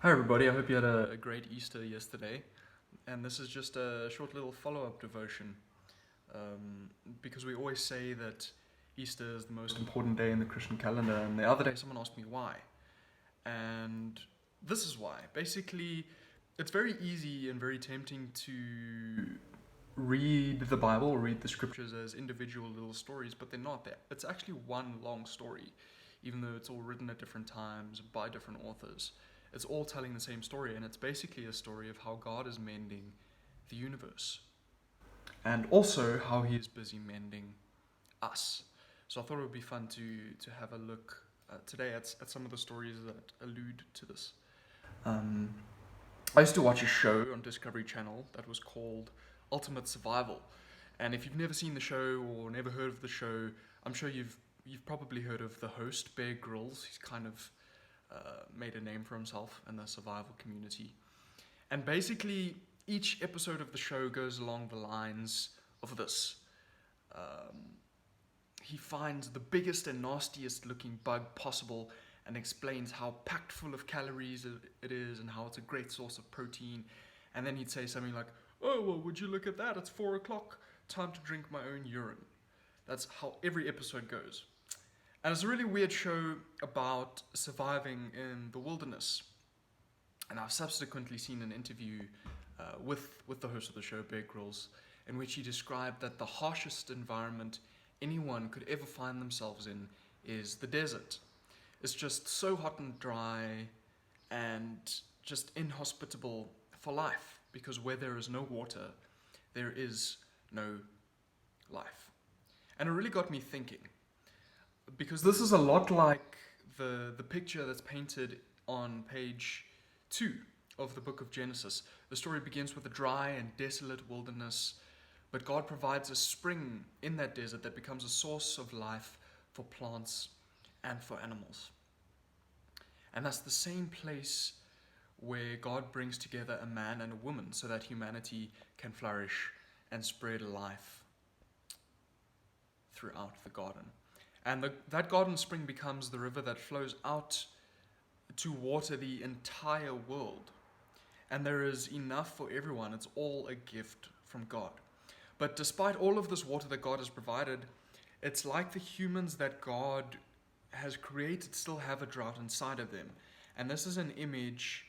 Hi, everybody. I hope you had a great Easter yesterday. And this is just a short little follow up devotion because we always say that Easter is the most important day in the Christian calendar. And the other day, someone asked me why. And this is why. Basically, it's very easy and very tempting to read the Bible or read the scriptures as individual little stories, but they're not that. It's actually one long story, even though it's all written at different times by different authors. It's all telling the same story, and it's basically a story of how God is mending the universe and also how He is busy mending us. So I thought it would be fun to have a look today at some of the stories that allude to this. I used to watch a show on Discovery Channel that was called Ultimate Survival, and if you've never seen the show or never heard of the show, I'm sure you've probably heard of the host Bear Grylls. He's kind of made a name for himself in the survival community. And basically, each episode of the show goes along the lines of this. He finds the biggest and nastiest looking bug possible and explains how packed full of calories it is and how it's a great source of protein. And then he'd say something like, "Oh, well, would you look at that? It's 4 o'clock. Time to drink my own urine." That's how every episode goes. And it's a really weird show about surviving in the wilderness. And I've subsequently seen an interview with the host of the show, Bear Grylls, in which he described that the harshest environment anyone could ever find themselves in is the desert. It's just so hot and dry and just inhospitable for life, because where there is no water, there is no life. And it really got me thinking, because this is a lot like the picture that's painted on page 2 of the book of Genesis. The story begins with a dry and desolate wilderness, but God provides a spring in that desert that becomes a source of life for plants and for animals. And that's the same place where God brings together a man and a woman so that humanity can flourish and spread life throughout the garden. And that garden spring becomes the river that flows out to water the entire world. And there is enough for everyone. It's all a gift from God. But despite all of this water that God has provided, it's like the humans that God has created still have a drought inside of them. And this is an image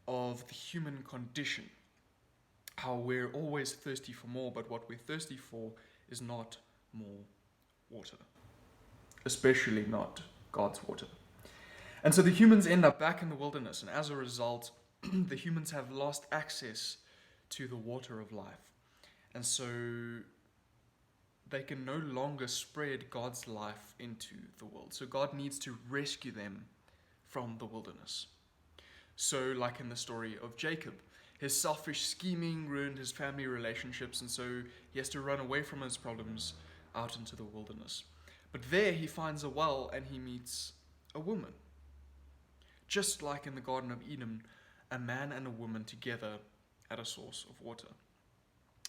of the human condition. How we're always thirsty for more, but what we're thirsty for is not more water. Especially not God's water. And so the humans end up back in the wilderness, and as a result, the humans have lost access to the water of life. And so they can no longer spread God's life into the world. So God needs to rescue them from the wilderness. So, like in the story of Jacob, his selfish scheming ruined his family relationships, and so he has to run away from his problems out into the wilderness. But there he finds a well and he meets a woman. Just like in the Garden of Eden, a man and a woman together at a source of water.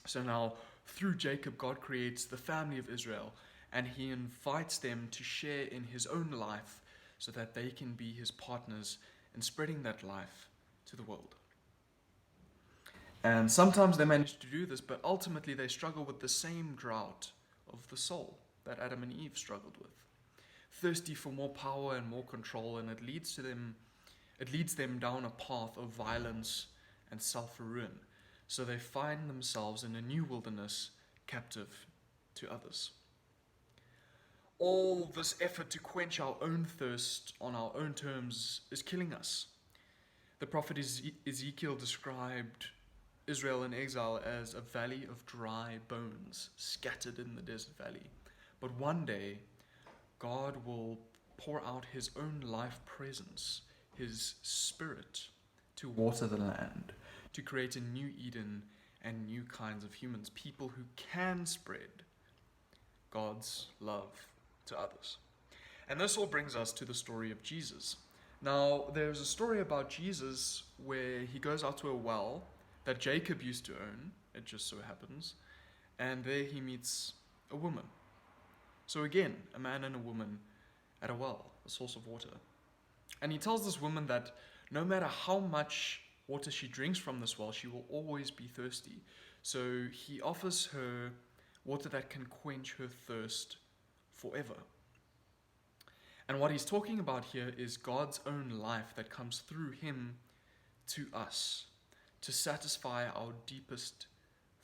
So now, through Jacob, God creates the family of Israel, and he invites them to share in his own life so that they can be his partners in spreading that life to the world. And sometimes they manage to do this, but ultimately they struggle with the same drought of the soul that Adam and Eve struggled with. Thirsty for more power and more control, and it leads them down a path of violence and self-ruin. So they find themselves in a new wilderness, captive to others. All this effort to quench our own thirst on our own terms is killing us. The prophet Ezekiel described Israel in exile as a valley of dry bones scattered in the desert valley. But one day, God will pour out his own life presence, his spirit, to water the land, to create a new Eden and new kinds of humans, people who can spread God's love to others. And this all brings us to the story of Jesus. Now, there's a story about Jesus where he goes out to a well that Jacob used to own, it just so happens, and there he meets a woman. So again, a man and a woman at a well, a source of water. And he tells this woman that No matter how much water she drinks from this well, she will always be thirsty. So he offers her water that can quench her thirst forever. And what he's talking about here is God's own life that comes through him to us to satisfy our deepest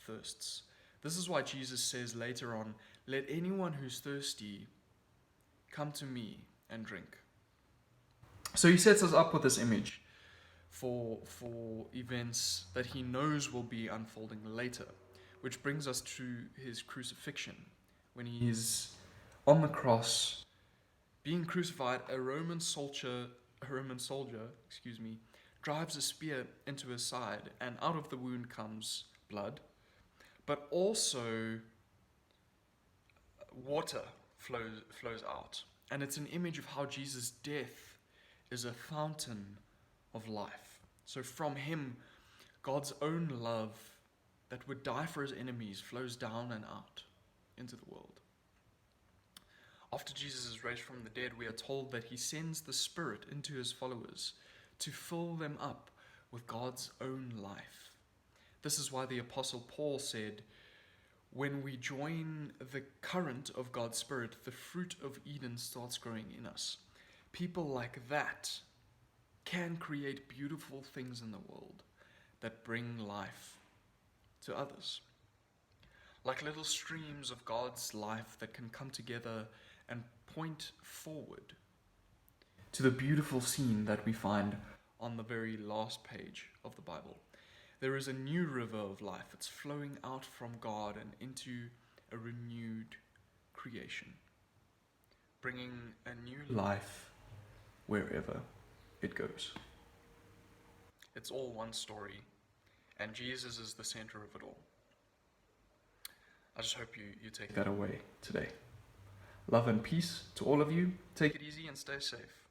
thirsts. This is why Jesus says later on, "Let anyone who's thirsty come to me and drink." So he sets us up with this image for events that he knows will be unfolding later, which brings us to his crucifixion. When he is on the cross, being crucified, a Roman soldier, drives a spear into his side, and out of the wound comes blood, but also water flows out. And it's an image of how Jesus' death is a fountain of life. So from him, God's own love that would die for his enemies flows down and out into the world. After Jesus is raised from the dead, we are told that he sends the Spirit into his followers to fill them up with God's own life. This is why the Apostle Paul said, when we join the current of God's Spirit, the fruit of Eden starts growing in us. People like that can create beautiful things in the world that bring life to others. Like little streams of God's life that can come together and point forward to the beautiful scene that we find on the very last page of the Bible. There is a new river of life. It's flowing out from God and into a renewed creation, bringing a new life wherever it goes. It's all one story, and Jesus is the center of it all. I just hope you take that away today. Love and peace to all of you. Take it easy and stay safe.